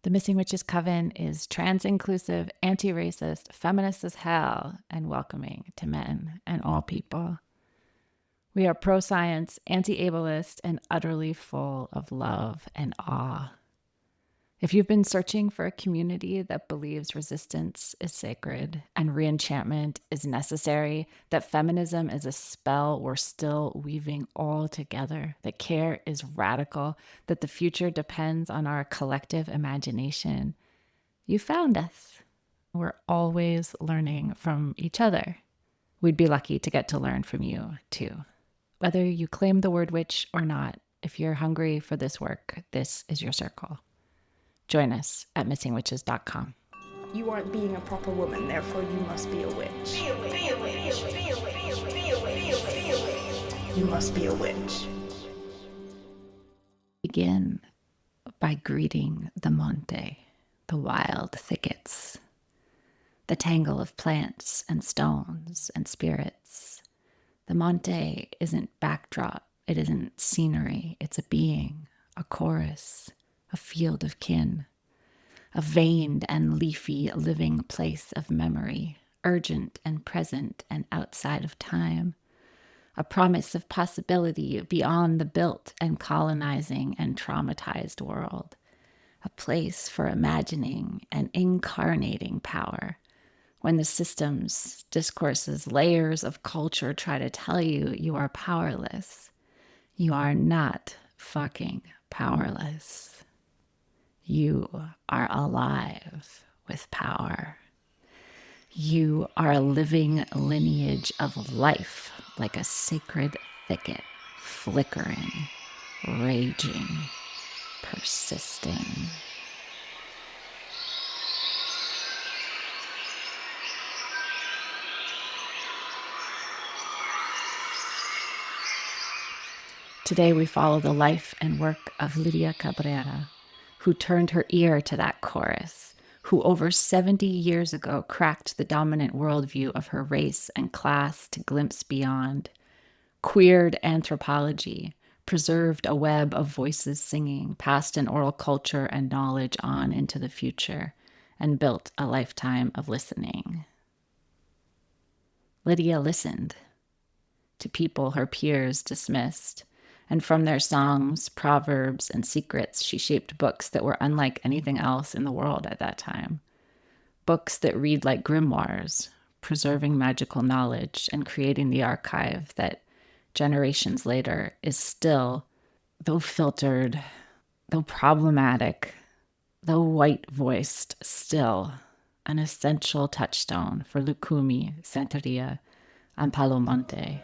The Missing Witches Coven is trans-inclusive, anti-racist, feminist as hell, and welcoming to men and all people. We are pro-science, anti-ableist, and utterly full of love and awe. If you've been searching for a community that believes resistance is sacred and re-enchantment is necessary, that feminism is a spell we're still weaving all together, that care is radical, that the future depends on our collective imagination, you found us. We're always learning from each other. We'd be lucky to get to learn from you, too. Whether you claim the word witch or not, if you're hungry for this work, this is your circle. Join us at missingwitches.com. You aren't being a proper woman, therefore you must be a witch. You must be a witch. Begin by greeting the monte, the wild thickets, the tangle of plants and stones and spirits. The monte isn't backdrop, it isn't scenery, it's a being, a chorus, a field of kin, a veined and leafy living place of memory, urgent and present and outside of time, a promise of possibility beyond the built and colonizing and traumatized world, a place for imagining and incarnating power. When the systems, discourses, layers of culture try to tell you you are powerless, you are not fucking powerless. You are alive with power. You are a living lineage of life, like a sacred thicket, flickering, raging, persisting. Today we follow the life and work of Lydia Cabrera, who turned her ear to that chorus, who over 70 years ago cracked the dominant worldview of her race and class to glimpse beyond, queered anthropology, preserved a web of voices singing past an oral culture and knowledge on into the future, and built a lifetime of listening. Lydia listened to people her peers dismissed, and from their songs, proverbs, and secrets, she shaped books that were unlike anything else in the world at that time. Books that read like grimoires, preserving magical knowledge and creating the archive that, generations later, is still, though filtered, though problematic, though white-voiced, still an essential touchstone for Lucumi, Santeria, and Palomonte.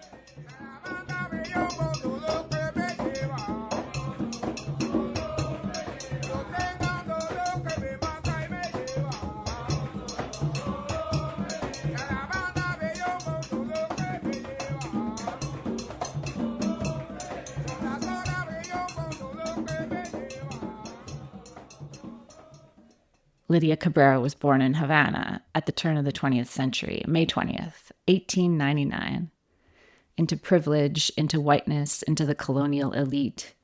Lydia Cabrera was born in Havana at the turn of the 20th century, May 20th, 1899. Into privilege, into whiteness, into the colonial elite.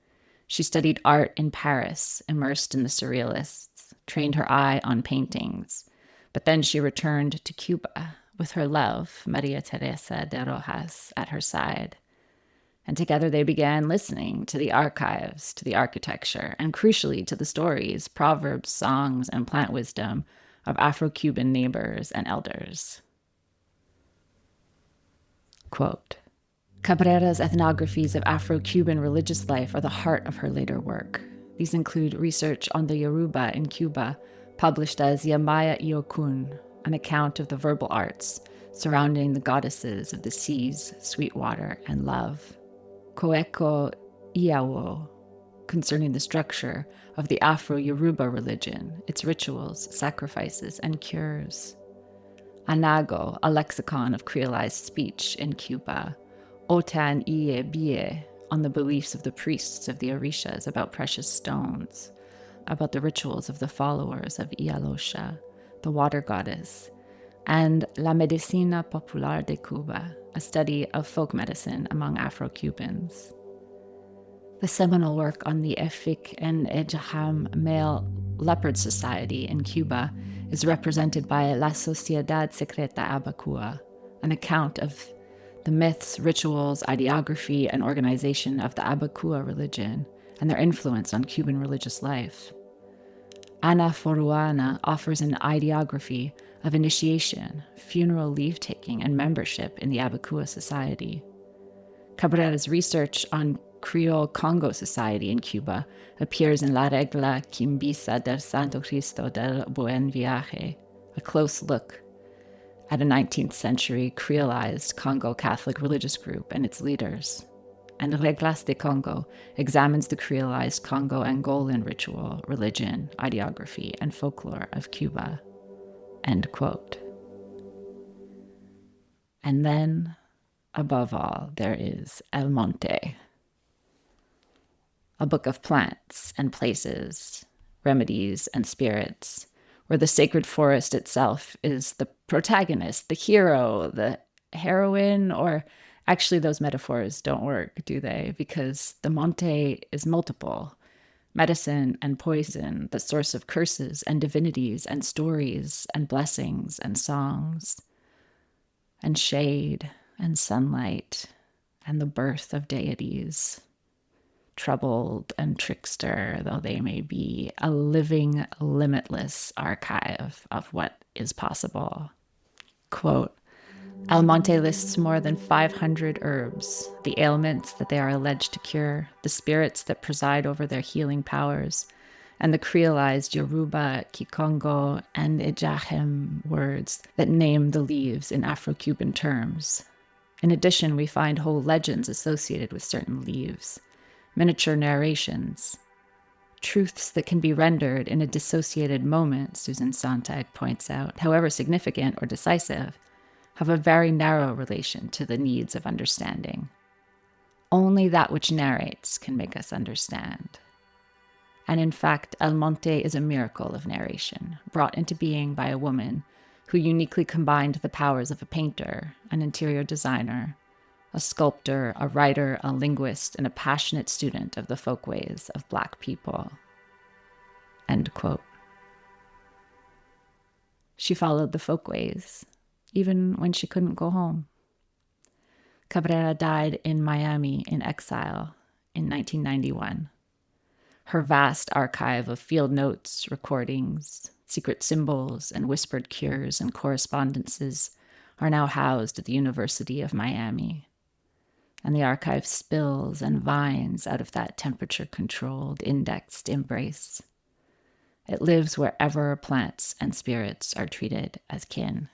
She studied art in Paris, immersed in the surrealists, trained her eye on paintings. But then she returned to Cuba with her love, Maria Teresa de Rojas, at her side. And together they began listening to the archives, to the architecture, and crucially to the stories, proverbs, songs, and plant wisdom of Afro-Cuban neighbors and elders. Quote, Cabrera's ethnographies of Afro-Cuban religious life are the heart of her later work. These include research on the Yoruba in Cuba, published as Yamaya Iokun, an account of the verbal arts surrounding the goddesses of the seas, sweet water, and love. Koeko Iawo, concerning the structure of the Afro-Yoruba religion, its rituals, sacrifices, and cures. Anago, a lexicon of creolized speech in Cuba. Otan Iye Bie, on the beliefs of the priests of the Orishas about precious stones, about the rituals of the followers of Ialosha, the water goddess, and La Medicina Popular de Cuba, a study of folk medicine among Afro-Cubans. The seminal work on the Efik and Ejaham male leopard society in Cuba is represented by La Sociedad Secreta Abacua, an account of the myths, rituals, ideography, and organization of the Abacua religion and their influence on Cuban religious life. Ana Foruana offers an ideography of initiation, funeral leave-taking, and membership in the Abacua society. Cabrera's research on Creole Congo society in Cuba appears in La Regla Quimbisa del Santo Cristo del Buen Viaje, a close look at a 19th century Creolized Congo Catholic religious group and its leaders. And Reglas de Congo examines the Creolized Congo-Angolan ritual, religion, ideography, and folklore of Cuba. End quote. And then, above all, there is El Monte, a book of plants and places, remedies and spirits, where the sacred forest itself is the protagonist, the hero, the heroine, or actually those metaphors don't work, do they? Because the monte is multiple. Medicine and poison, the source of curses and divinities and stories and blessings and songs, and shade and sunlight and the birth of deities, troubled and trickster though they may be, a living, limitless archive of what is possible. Quote, El Monte lists more than 500 herbs, the ailments that they are alleged to cure, the spirits that preside over their healing powers, and the creolized Yoruba, Kikongo, and Ejahem words that name the leaves in Afro-Cuban terms. In addition, we find whole legends associated with certain leaves, miniature narrations, truths that can be rendered in a dissociated moment, Susan Sontag points out, however significant or decisive, have a very narrow relation to the needs of understanding. Only that which narrates can make us understand. And in fact, El Monte is a miracle of narration, brought into being by a woman who uniquely combined the powers of a painter, an interior designer, a sculptor, a writer, a linguist, and a passionate student of the folkways of Black people. End quote. She followed the folkways, even when she couldn't go home. Cabrera died in Miami in exile in 1991. Her vast archive of field notes, recordings, secret symbols, and whispered cures and correspondences are now housed at the University of Miami. And the archive spills and vines out of that temperature-controlled, indexed embrace. It lives wherever plants and spirits are treated as kin.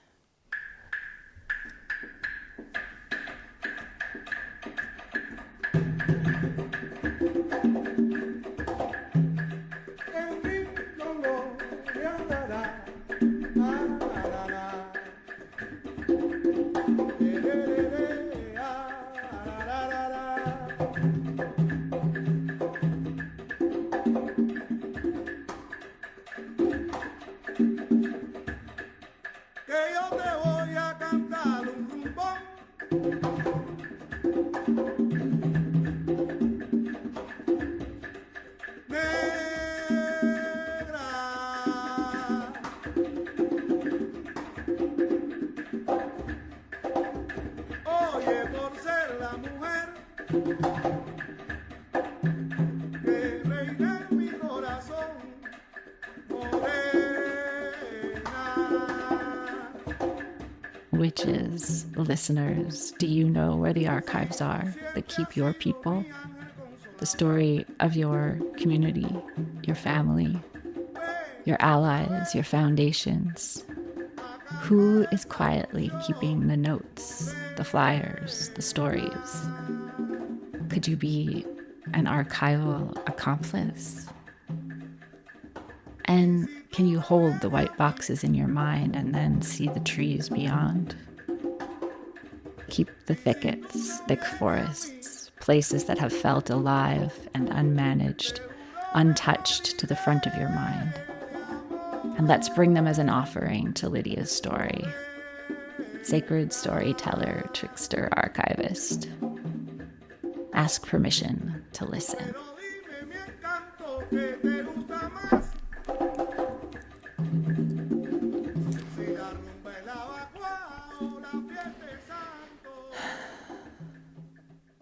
Witches, listeners, do you know where the archives are that keep your people, the story of your community, your family, your allies, your foundations? Who is quietly keeping the notes, the flyers, the stories? Could you be an archival accomplice? And can you hold the white boxes in your mind and then see the trees beyond? Keep the thickets, thick forests, places that have felt alive and unmanaged, untouched to the front of your mind. And let's bring them as an offering to Lydia's story. Sacred storyteller, trickster, archivist. Ask permission to listen.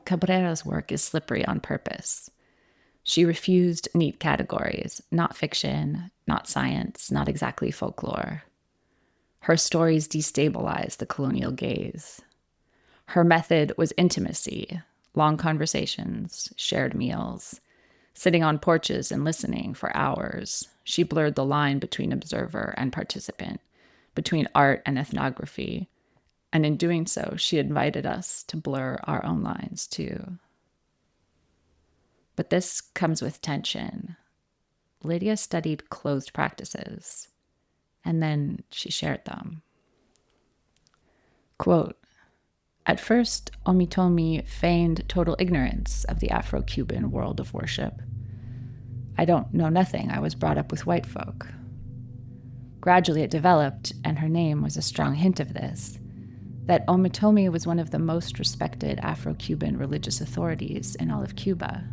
Cabrera's work is slippery on purpose. She refused neat categories, not fiction, not science, not exactly folklore. Her stories destabilized the colonial gaze. Her method was intimacy, long conversations, shared meals, sitting on porches and listening for hours. She blurred the line between observer and participant, between art and ethnography, and in doing so, she invited us to blur our own lines too. But this comes with tension. Lydia studied closed practices, and then she shared them. Quote, "At first, Omitomi feigned total ignorance of the Afro-Cuban world of worship. I don't know nothing. I was brought up with white folk. Gradually it developed, and her name was a strong hint of this, that Omitomi was one of the most respected Afro-Cuban religious authorities in all of Cuba.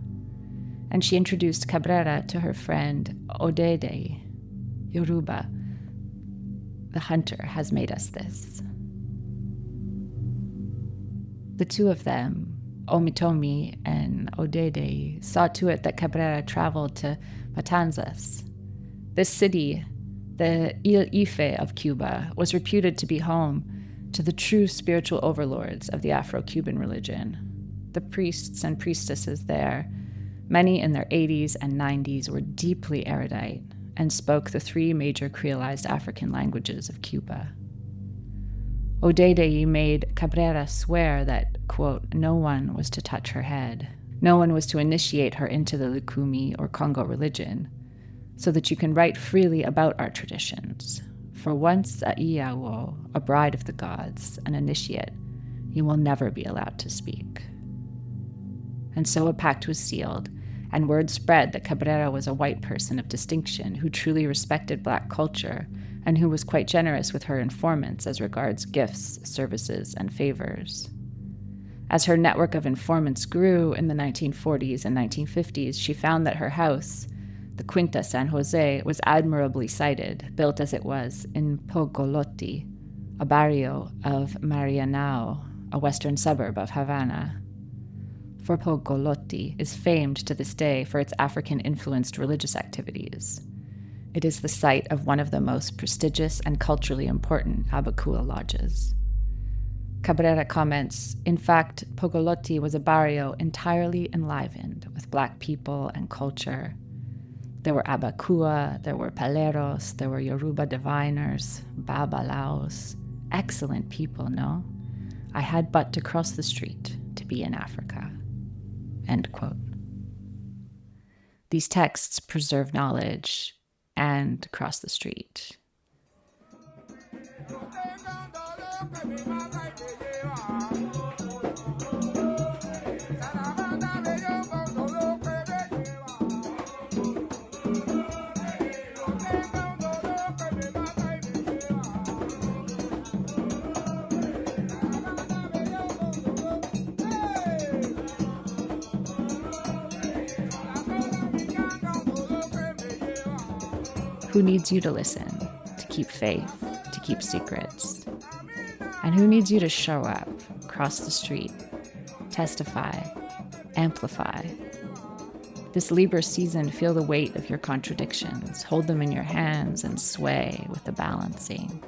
And she introduced Cabrera to her friend Odede, Yoruba. The hunter has made us this." The two of them, Omitomi and Odede, saw to it that Cabrera traveled to Matanzas. This city, the Il Ife of Cuba, was reputed to be home to the true spiritual overlords of the Afro-Cuban religion. The priests and priestesses there, many in their 80s and 90s, were deeply erudite and spoke the three major creolized African languages of Cuba. Odede made Cabrera swear that, quote, no one was to touch her head. No one was to initiate her into the Lukumi or Congo religion, so that you can write freely about our traditions. For once a Iyawo, a bride of the gods, an initiate, you will never be allowed to speak. And so a pact was sealed, and word spread that Cabrera was a white person of distinction who truly respected Black culture and who was quite generous with her informants as regards gifts, services, and favors. As her network of informants grew in the 1940s and 1950s, she found that her house, the Quinta San Jose, was admirably sited, built as it was in Pogolotti, a barrio of Marianao, a western suburb of Havana. For Pogolotti is famed to this day for its African-influenced religious activities. It is the site of one of the most prestigious and culturally important Abakua lodges. Cabrera comments, in fact, Pogolotti was a barrio entirely enlivened with Black people and culture. There were Abakua, there were Paleros, there were Yoruba diviners, Babalaos. Excellent people, no? I had but to cross the street to be in Africa. End quote. These texts preserve knowledge and cross the street. Who needs you to listen, to keep faith, to keep secrets? And who needs you to show up, cross the street, testify, amplify? This Libra season, feel the weight of your contradictions, hold them in your hands and sway with the balancing.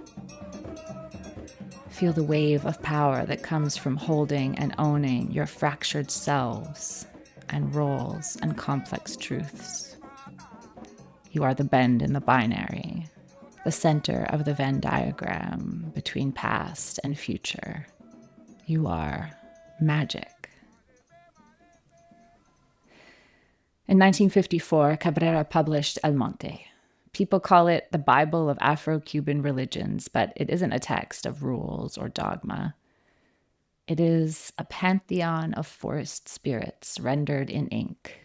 Feel the wave of power that comes from holding and owning your fractured selves and roles and complex truths. You are the bend in the binary, the center of the Venn diagram between past and future. You are magic. In 1954, Cabrera published El Monte. People call it the Bible of Afro-Cuban religions, but it isn't a text of rules or dogma. It is a pantheon of forest spirits rendered in ink.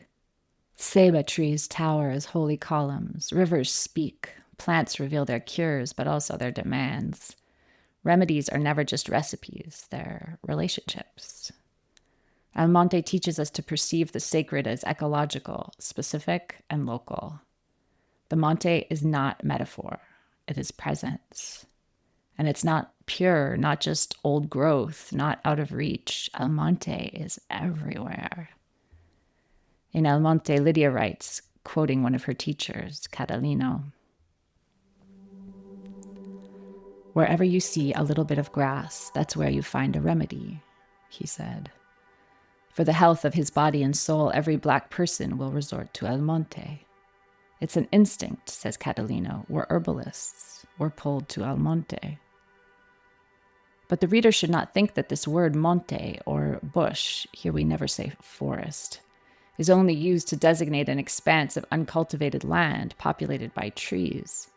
Ceiba trees tower as holy columns, rivers speak, plants reveal their cures, but also their demands. Remedies are never just recipes, they're relationships. Almonte teaches us to perceive the sacred as ecological, specific, and local. The monte is not metaphor, it is presence. And it's not pure, not just old growth, not out of reach. Almonte is everywhere. In Almonte, Lydia writes, quoting one of her teachers, Catalino, "Wherever you see a little bit of grass, that's where you find a remedy," he said. For the health of his body and soul, every Black person will resort to Almonte. It's an instinct, says Catalino. We're herbalists. We're pulled to Almonte. But the reader should not think that this word monte, or bush, here we never say forest, is only used to designate an expanse of uncultivated land populated by trees.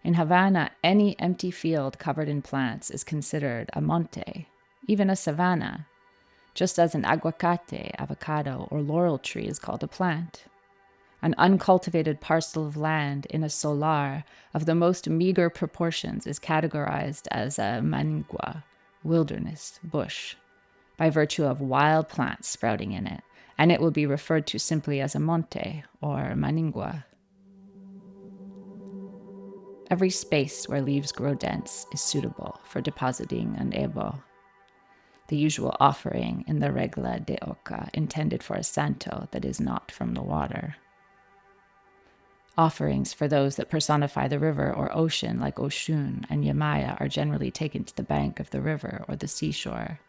In Havana, any empty field covered in plants is considered a monte, even a savanna, just as an aguacate, avocado, or laurel tree is called a plant. An uncultivated parcel of land in a solar of the most meager proportions is categorized as a manigua, wilderness, bush, by virtue of wild plants sprouting in it, and it will be referred to simply as a monte or maningua. Every space where leaves grow dense is suitable for depositing an ebo, the usual offering in the regla de oca intended for a santo that is not from the water. Offerings for those that personify the river or ocean, like Oshun and Yamaya, are generally taken to the bank of the river or the seashore.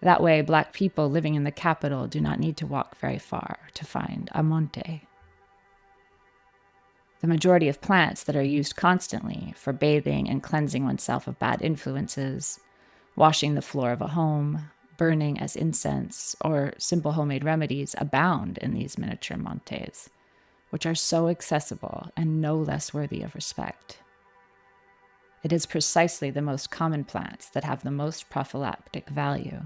That way, Black people living in the capital do not need to walk very far to find a monte. The majority of plants that are used constantly for bathing and cleansing oneself of bad influences, washing the floor of a home, burning as incense, or simple homemade remedies abound in these miniature montes, which are so accessible and no less worthy of respect. It is precisely the most common plants that have the most prophylactic value.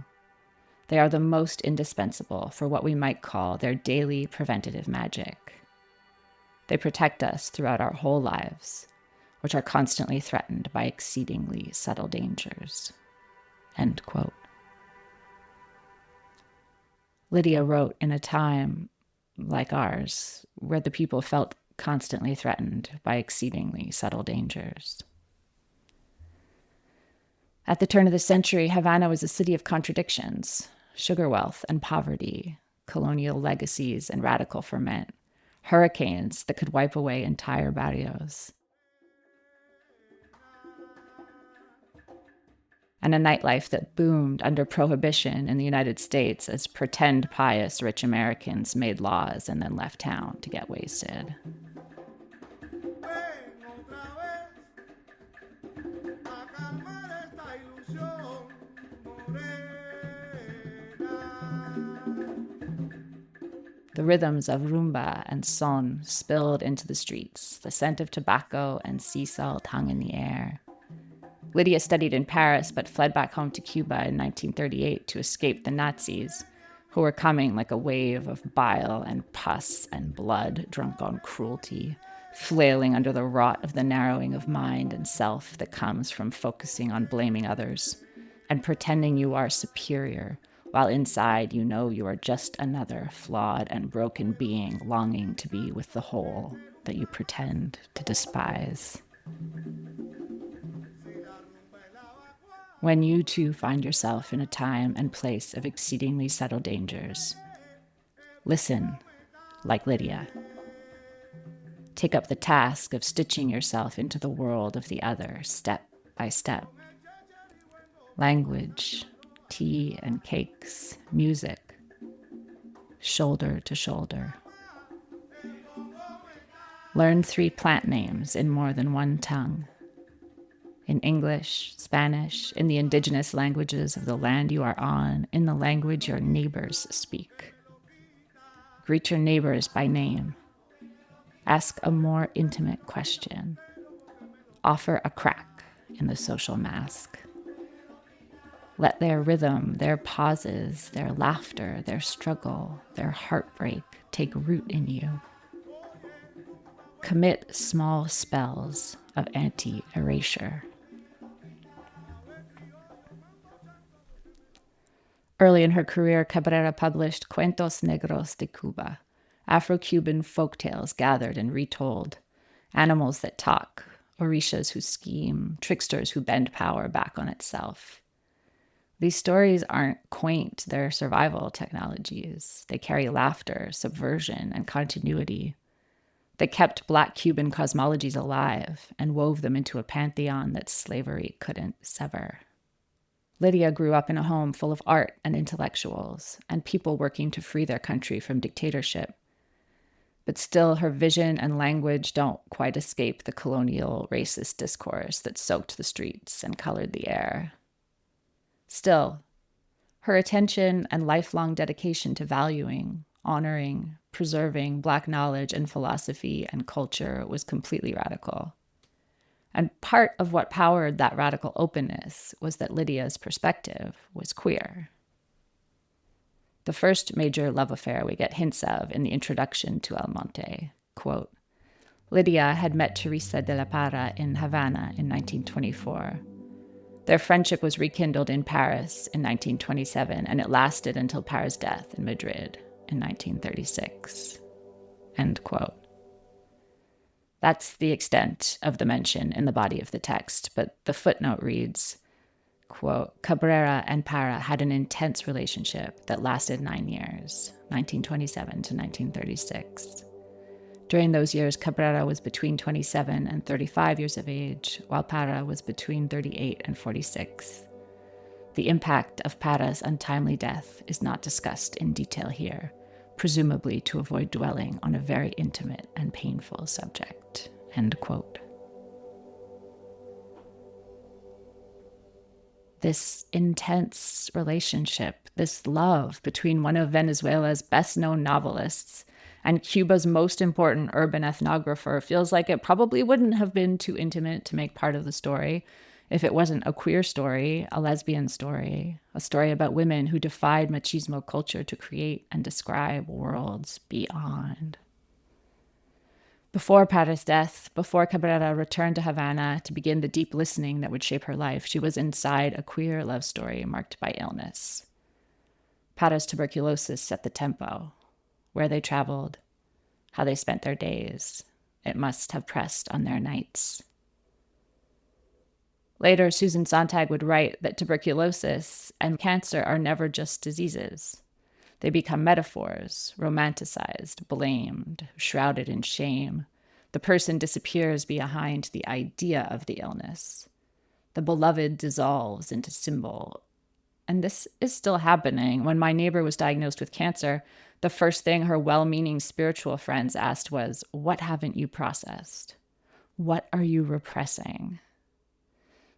They are the most indispensable for what we might call their daily preventative magic. They protect us throughout our whole lives, which are constantly threatened by exceedingly subtle dangers." End quote. Lydia wrote in a time like ours, where the people felt constantly threatened by exceedingly subtle dangers. At the turn of the century, Havana was a city of contradictions, sugar wealth and poverty, colonial legacies and radical ferment, hurricanes that could wipe away entire barrios, and a nightlife that boomed under prohibition in the United States as pretend pious rich Americans made laws and then left town to get wasted. The rhythms of rumba and son spilled into the streets. The scent of tobacco and sea salt hung in the air. Lydia studied in Paris, but fled back home to Cuba in 1938 to escape the Nazis, who were coming like a wave of bile and pus and blood drunk on cruelty, flailing under the rot of the narrowing of mind and self that comes from focusing on blaming others and pretending you are superior, while inside you know you are just another flawed and broken being longing to be with the whole that you pretend to despise. When you too find yourself in a time and place of exceedingly subtle dangers, listen like Lydia. Take up the task of stitching yourself into the world of the other, step by step. Language, tea and cakes, music, shoulder to shoulder. Learn 3 plant names in more than one tongue. In English, Spanish, in the indigenous languages of the land you are on, in the language your neighbors speak. Greet your neighbors by name. Ask a more intimate question. Offer a crack in the social mask. Let their rhythm, their pauses, their laughter, their struggle, their heartbreak take root in you. Commit small spells of anti-erasure. Early in her career, Cabrera published Cuentos Negros de Cuba, Afro-Cuban folktales gathered and retold, animals that talk, orishas who scheme, tricksters who bend power back on itself. These stories aren't quaint, they're survival technologies. They carry laughter, subversion, and continuity. They kept Black Cuban cosmologies alive and wove them into a pantheon that slavery couldn't sever. Lydia grew up in a home full of art and intellectuals and people working to free their country from dictatorship. But still, her vision and language don't quite escape the colonial racist discourse that soaked the streets and colored the air. Still, her attention and lifelong dedication to valuing, honoring, preserving Black knowledge and philosophy and culture was completely radical. And part of what powered that radical openness was that Lydia's perspective was queer. The first major love affair we get hints of in the introduction to El Monte, quote, Lydia had met Teresa de la Parra in Havana in 1924. Their friendship was rekindled in Paris in 1927, and it lasted until Parra's death in Madrid in 1936, end quote. That's the extent of the mention in the body of the text, but the footnote reads, quote, Cabrera and Parra had an intense relationship that lasted 9 years, 1927 to 1936. During those years, Cabrera was between 27 and 35 years of age, while Parra was between 38 and 46. The impact of Parra's untimely death is not discussed in detail here, presumably to avoid dwelling on a very intimate and painful subject, end quote. This intense relationship, this love between one of Venezuela's best-known novelists and Cuba's most important urban ethnographer feels like it probably wouldn't have been too intimate to make part of the story if it wasn't a queer story, a lesbian story, a story about women who defied machismo culture to create and describe worlds beyond. Before Parra's death, before Cabrera returned to Havana to begin the deep listening that would shape her life, she was inside a queer love story marked by illness. Parra's tuberculosis set the tempo, where they traveled, how they spent their days. It must have pressed on their nights. Later, Susan Sontag would write that tuberculosis and cancer are never just diseases. They become metaphors, romanticized, blamed, shrouded in shame. The person disappears behind the idea of the illness. The beloved dissolves into symbol. And this is still happening. When my neighbor was diagnosed with cancer, the first thing her well-meaning spiritual friends asked was, what haven't you processed? What are you repressing?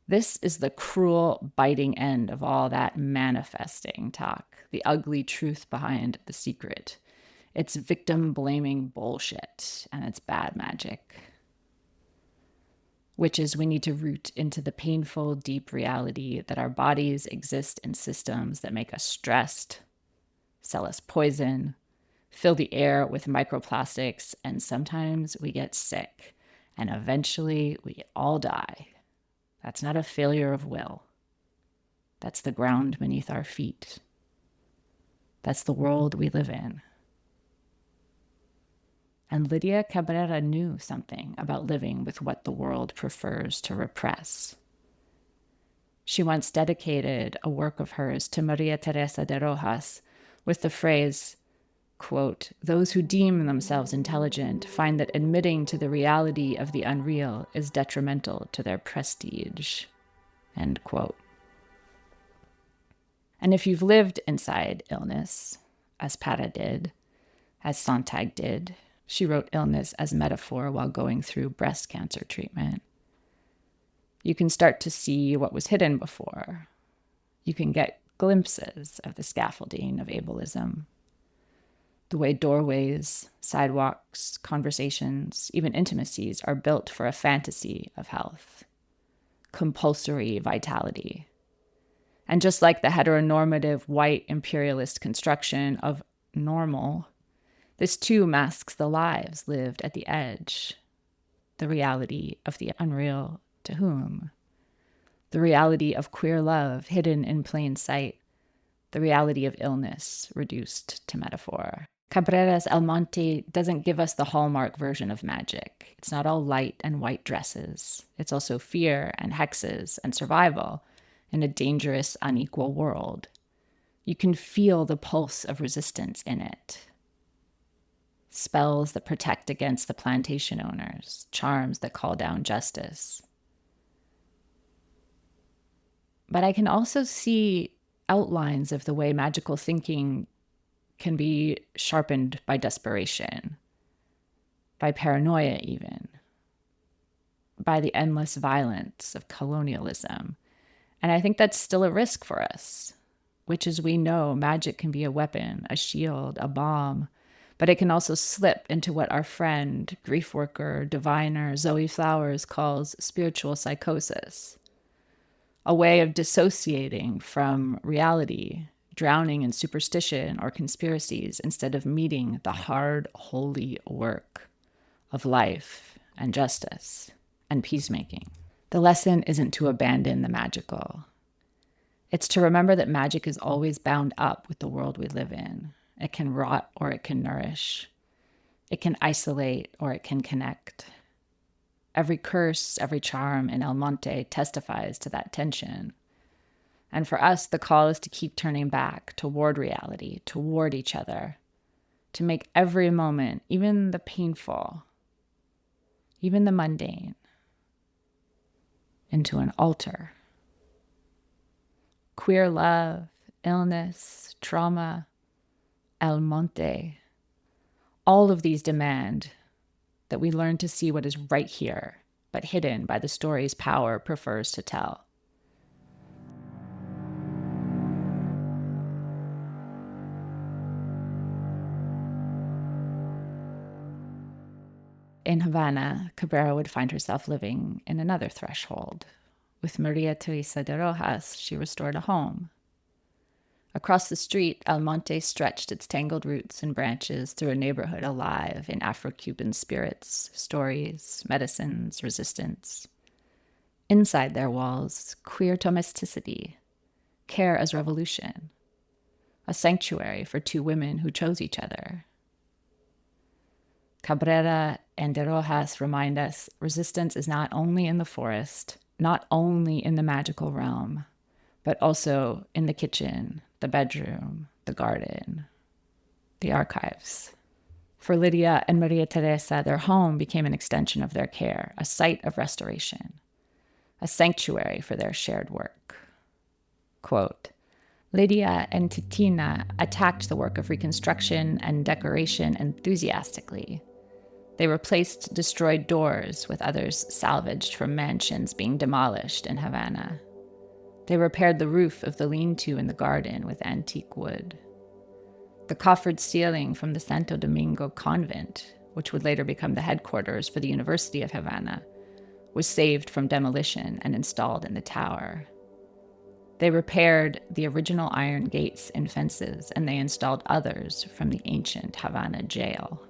This is the cruel, biting end of all that manifesting talk, the ugly truth behind the secret. It's victim-blaming bullshit, and it's bad magic. Witches, we need to root into the painful, deep reality that our bodies exist in systems that make us stressed, sell us poison, fill the air with microplastics, and sometimes we get sick, and eventually we all die. That's not a failure of will. That's the ground beneath our feet. That's the world we live in. And Lydia Cabrera knew something about living with what the world prefers to repress. She once dedicated a work of hers to Maria Teresa de Rojas with the phrase, quote, those who deem themselves intelligent find that admitting to the reality of the unreal is detrimental to their prestige, end quote. And if you've lived inside illness, as Parra did, as Sontag did, she wrote illness as metaphor while going through breast cancer treatment, you can start to see what was hidden before. You can get glimpses of the scaffolding of ableism. The way doorways, sidewalks, conversations, even intimacies are built for a fantasy of health, compulsory vitality. And just like the heteronormative white imperialist construction of normal, this too masks the lives lived at the edge, the reality of the unreal to whom? The reality of queer love hidden in plain sight, the reality of illness reduced to metaphor. Cabrera's El Monte doesn't give us the hallmark version of magic. It's not all light and white dresses. It's also fear and hexes and survival in a dangerous, unequal world. You can feel the pulse of resistance in it. Spells that protect against the plantation owners, charms that call down justice. But I can also see outlines of the way magical thinking can be sharpened by desperation, by paranoia even, by the endless violence of colonialism. And I think that's still a risk for us, which is we know magic can be a weapon, a shield, a bomb, but it can also slip into what our friend, grief worker, diviner Zoe Flowers calls spiritual psychosis, a way of dissociating from reality, drowning in superstition or conspiracies instead of meeting the hard, holy work of life and justice and peacemaking. The lesson isn't to abandon the magical. It's to remember that magic is always bound up with the world we live in. It can rot or it can nourish. It can isolate or it can connect. Every curse, every charm in El Monte testifies to that tension. And for us, the call is to keep turning back toward reality, toward each other, to make every moment, even the painful, even the mundane, into an altar. Queer love, illness, trauma, El Monte, all of these demand that we learn to see what is right here, but hidden by the stories power prefers to tell. In Havana, Cabrera would find herself living in another threshold. With Maria Teresa de Rojas, she restored a home. Across the street, El Monte stretched its tangled roots and branches through a neighborhood alive in Afro-Cuban spirits, stories, medicines, resistance. Inside their walls, queer domesticity, care as revolution, a sanctuary for two women who chose each other. Cabrera and de Rojas remind us resistance is not only in the forest, not only in the magical realm, but also in the kitchen, the bedroom, the garden, the archives. For Lydia and Maria Teresa, their home became an extension of their care, a site of restoration, a sanctuary for their shared work. Quote, Lydia and Titina attacked the work of reconstruction and decoration enthusiastically. They replaced destroyed doors with others salvaged from mansions being demolished in Havana. They repaired the roof of the lean-to in the garden with antique wood. The coffered ceiling from the Santo Domingo convent, which would later become the headquarters for the University of Havana, was saved from demolition and installed in the tower. They repaired the original iron gates and fences, and they installed others from the ancient Havana jail.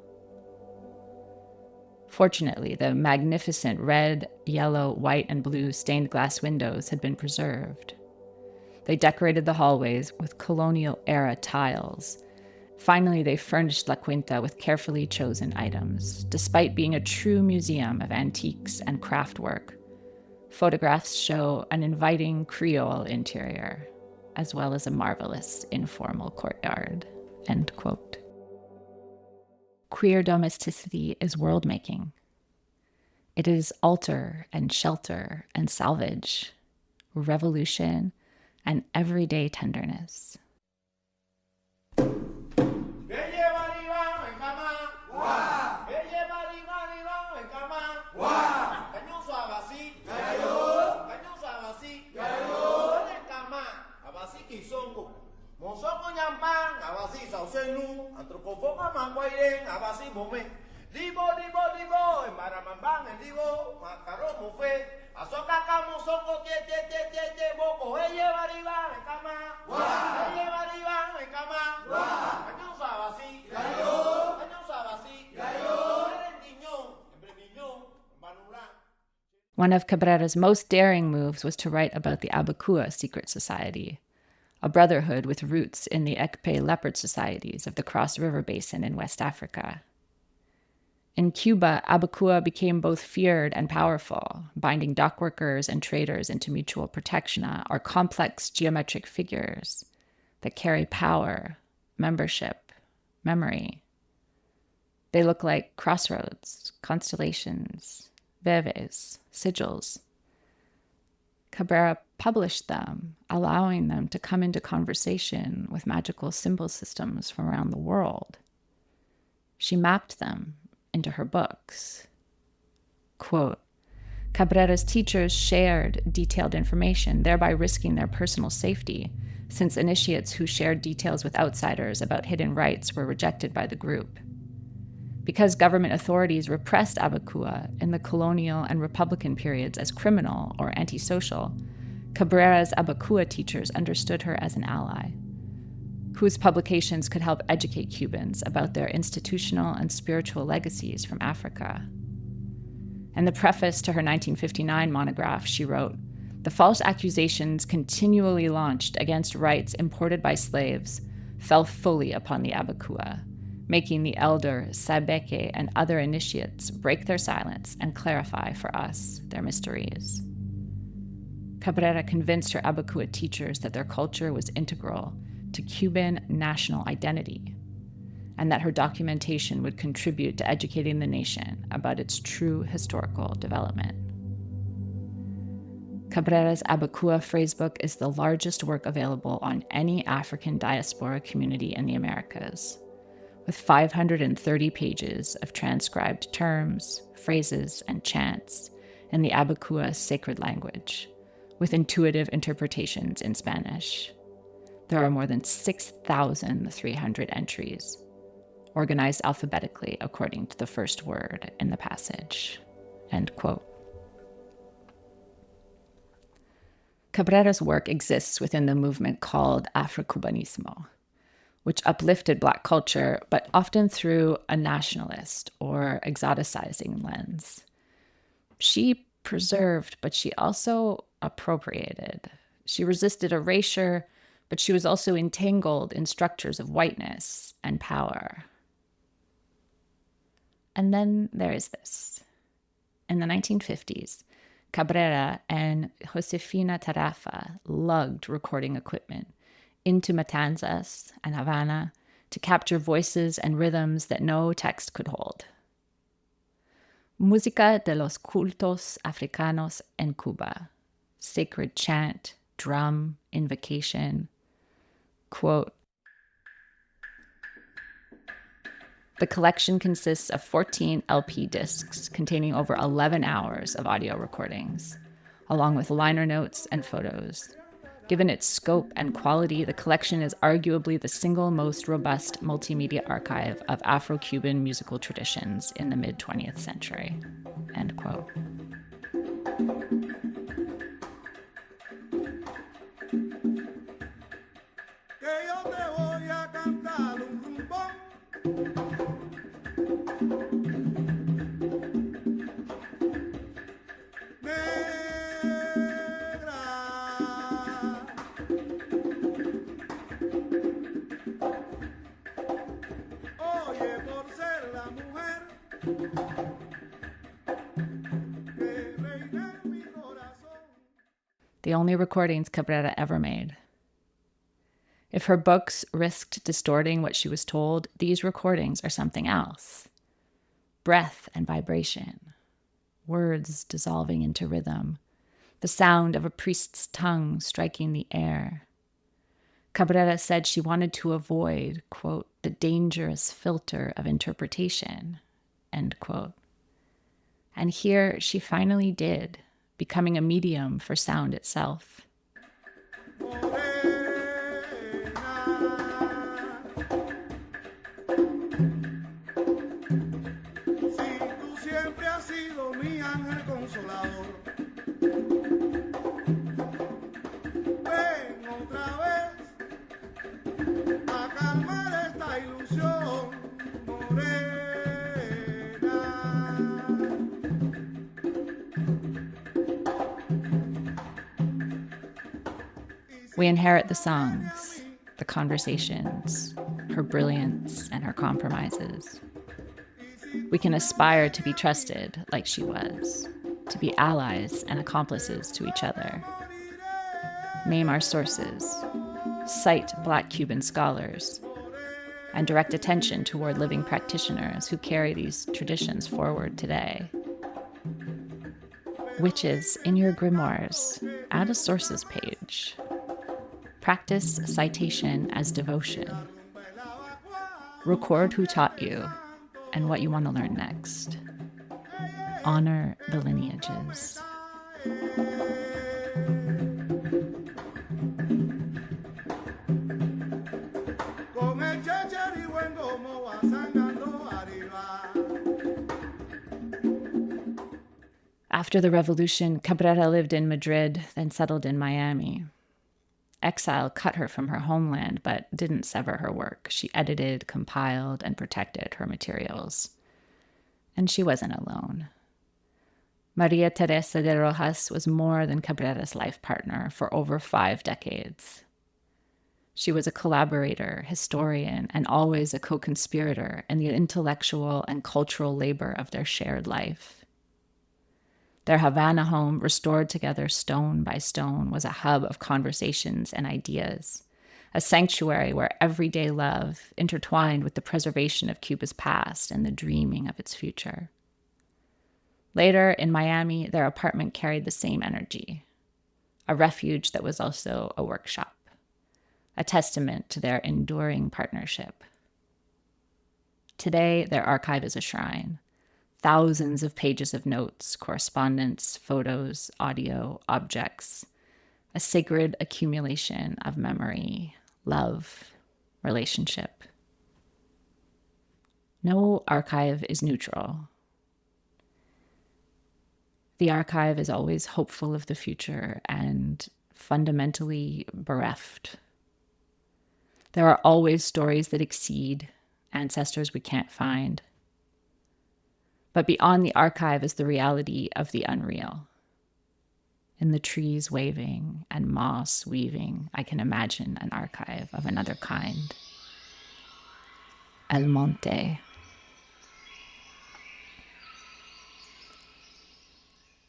Fortunately, the magnificent red, yellow, white, and blue stained glass windows had been preserved. They decorated the hallways with colonial-era tiles. Finally, they furnished La Quinta with carefully chosen items. Despite being a true museum of antiques and craftwork, photographs show an inviting Creole interior, as well as a marvelous informal courtyard. End quote. Queer domesticity is world-making. It is altar and shelter and salvage, revolution and everyday tenderness. One of Cabrera's most daring moves was to write about the Abacua secret society, a brotherhood with roots in the Ekpe leopard societies of the Cross River Basin in West Africa. In Cuba, Abakua became both feared and powerful, binding dockworkers and traders into mutual protection, or complex geometric figures that carry power, membership, memory. They look like crossroads, constellations, veves, sigils. Cabrera published them, allowing them to come into conversation with magical symbol systems from around the world. She mapped them into her books. Quote, Cabrera's teachers shared detailed information, thereby risking their personal safety, since initiates who shared details with outsiders about hidden rites were rejected by the group. Because government authorities repressed Abakua in the colonial and Republican periods as criminal or antisocial, Cabrera's Abakua teachers understood her as an ally, whose publications could help educate Cubans about their institutional and spiritual legacies from Africa. In the preface to her 1959 monograph, she wrote, "The false accusations continually launched against rights imported by slaves fell fully upon the Abakua, making the elder Sabeke and other initiates break their silence and clarify for us their mysteries." Cabrera convinced her Abakua teachers that their culture was integral to Cuban national identity, and that her documentation would contribute to educating the nation about its true historical development. Cabrera's Abakua phrasebook is the largest work available on any African diaspora community in the Americas, with 530 pages of transcribed terms, phrases, and chants in the Abakua sacred language, with intuitive interpretations in Spanish. There are more than 6,300 entries, organized alphabetically according to the first word in the passage. End quote. Cabrera's work exists within the movement called Afro-Cubanismo, which uplifted Black culture, but often through a nationalist or exoticizing lens. She preserved, but she also appropriated. She resisted erasure, but she was also entangled in structures of whiteness and power. And then there is this. In the 1950s, Cabrera and Josefina Tarafa lugged recording equipment into Matanzas and Havana to capture voices and rhythms that no text could hold. Música de los cultos africanos en Cuba, sacred chant, drum, invocation. Quote, the collection consists of 14 LP discs containing over 11 hours of audio recordings, along with liner notes and photos. Given its scope and quality, the collection is arguably the single most robust multimedia archive of Afro-Cuban musical traditions in the mid-20th century. End quote. The only recordings Cabrera ever made. If her books risked distorting what she was told, these recordings are something else. Breath and vibration, words dissolving into rhythm, the sound of a priest's tongue striking the air. Cabrera said she wanted to avoid, quote, the dangerous filter of interpretation, end quote. And here she finally did, becoming a medium for sound itself. We inherit the songs, the conversations, her brilliance and her compromises. We can aspire to be trusted like she was, to be allies and accomplices to each other. Name our sources, cite Black Cuban scholars, and direct attention toward living practitioners who carry these traditions forward today. Witches, in your grimoires, add a sources page. Practice citation as devotion. Record who taught you and what you want to learn next. Honor the lineages. After the revolution, Cabrera lived in Madrid, then settled in Miami. Exile cut her from her homeland, but didn't sever her work. She edited, compiled, and protected her materials. And she wasn't alone. Maria Teresa de Rojas was more than Cabrera's life partner for over 5 decades. She was a collaborator, historian, and always a co-conspirator in the intellectual and cultural labor of their shared life. Their Havana home, restored together stone by stone, was a hub of conversations and ideas, a sanctuary where everyday love intertwined with the preservation of Cuba's past and the dreaming of its future. Later, in Miami, their apartment carried the same energy, a refuge that was also a workshop, a testament to their enduring partnership. Today, their archive is a shrine. Thousands of pages of notes, correspondence, photos, audio, objects, a sacred accumulation of memory, love, relationship. No archive is neutral. The archive is always hopeful of the future and fundamentally bereft. There are always stories that exceed, ancestors we can't find. But beyond the archive is the reality of the unreal. In the trees waving and moss weaving, I can imagine an archive of another kind. El Monte.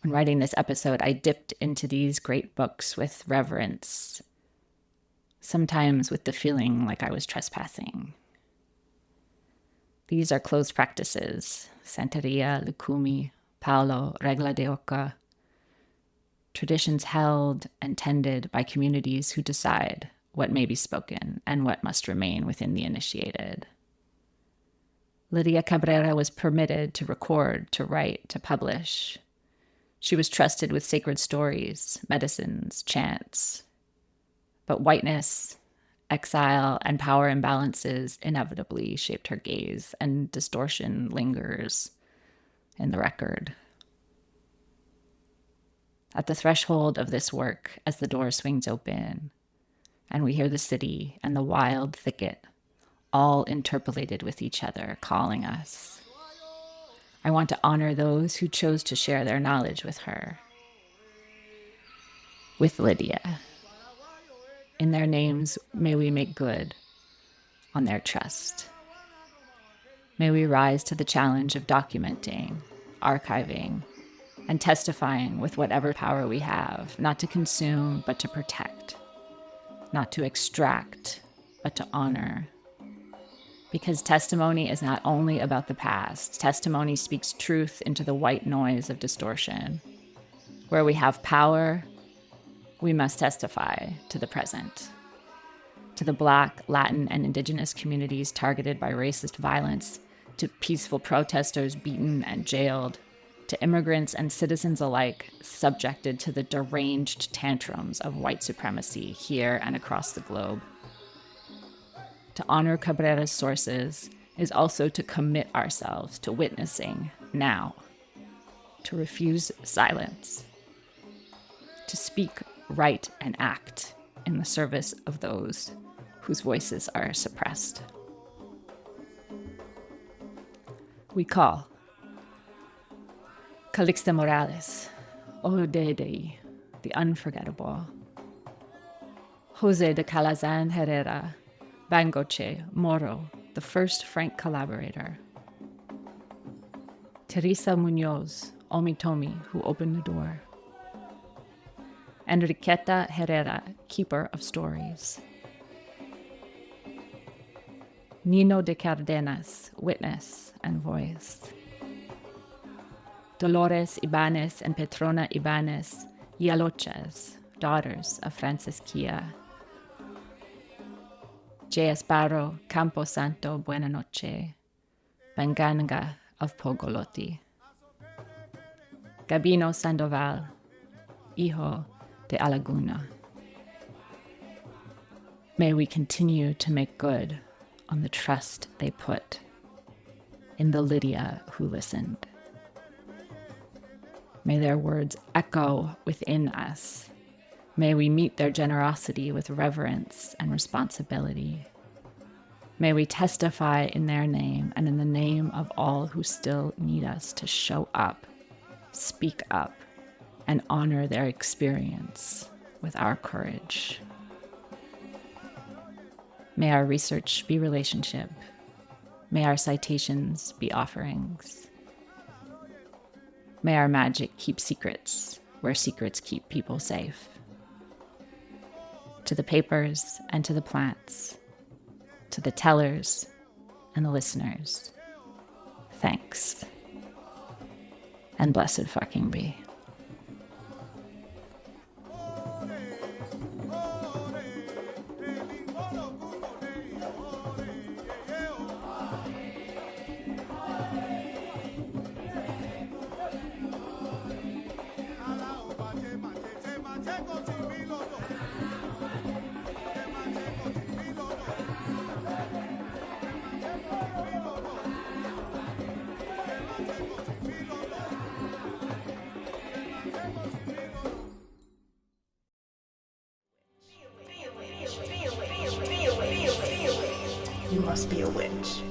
When writing this episode, I dipped into these great books with reverence, sometimes with the feeling like I was trespassing. These are closed practices, Santeria, Lukumi, Paulo, Regla de Oca, traditions held and tended by communities who decide what may be spoken and what must remain within the initiated. Lydia Cabrera was permitted to record, to write, to publish. She was trusted with sacred stories, medicines, chants. But whiteness, exile, and power imbalances inevitably shaped her gaze, and distortion lingers in the record. At the threshold of this work, as the door swings open, and we hear the city and the wild thicket all interpolated with each other, calling us. I want to honor those who chose to share their knowledge with her, with Lydia. In their names, may we make good on their trust. May we rise to the challenge of documenting, archiving, and testifying with whatever power we have, not to consume, but to protect, not to extract, but to honor. Because testimony is not only about the past. Testimony speaks truth into the white noise of distortion. Where we have power, we must testify to the present. To the Black, Latin, and Indigenous communities targeted by racist violence, to peaceful protesters beaten and jailed, to immigrants and citizens alike subjected to the deranged tantrums of white supremacy here and across the globe. To honor Cabrera's sources is also to commit ourselves to witnessing now, to refuse silence, to speak, write, and act in the service of those whose voices are suppressed. We call Calixta Morales, O Dei, the unforgettable. Jose de Calazan Herrera, Bangoche, Moro, the first Frank collaborator. Teresa Munoz, Omitomi, who opened the door. Enriqueta Herrera, keeper of stories. Nino de Cardenas, witness and voice. Dolores Ibanez and Petrona Ibanez, Yalochas, daughters of Francisquilla. J. Esparro, Camposanto, Buena Noche, Banganga of Pogoloti. Gabino Sandoval, hijo de Alaguna. May we continue to make good on the trust they put in the Lydia who listened. May their words echo within us. May we meet their generosity with reverence and responsibility. May we testify in their name and in the name of all who still need us to show up, speak up, and honor their experience with our courage. May our research be relationship. May our citations be offerings. May our magic keep secrets where secrets keep people safe. To the papers and to the plants, to the tellers and the listeners, thanks. And blessed fucking be. You must be a witch.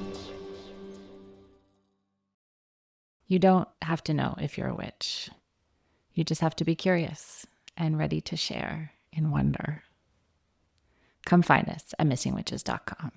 You don't have to know if you're a witch. You just have to be curious and ready to share in wonder. Come find us at missingwitches.com.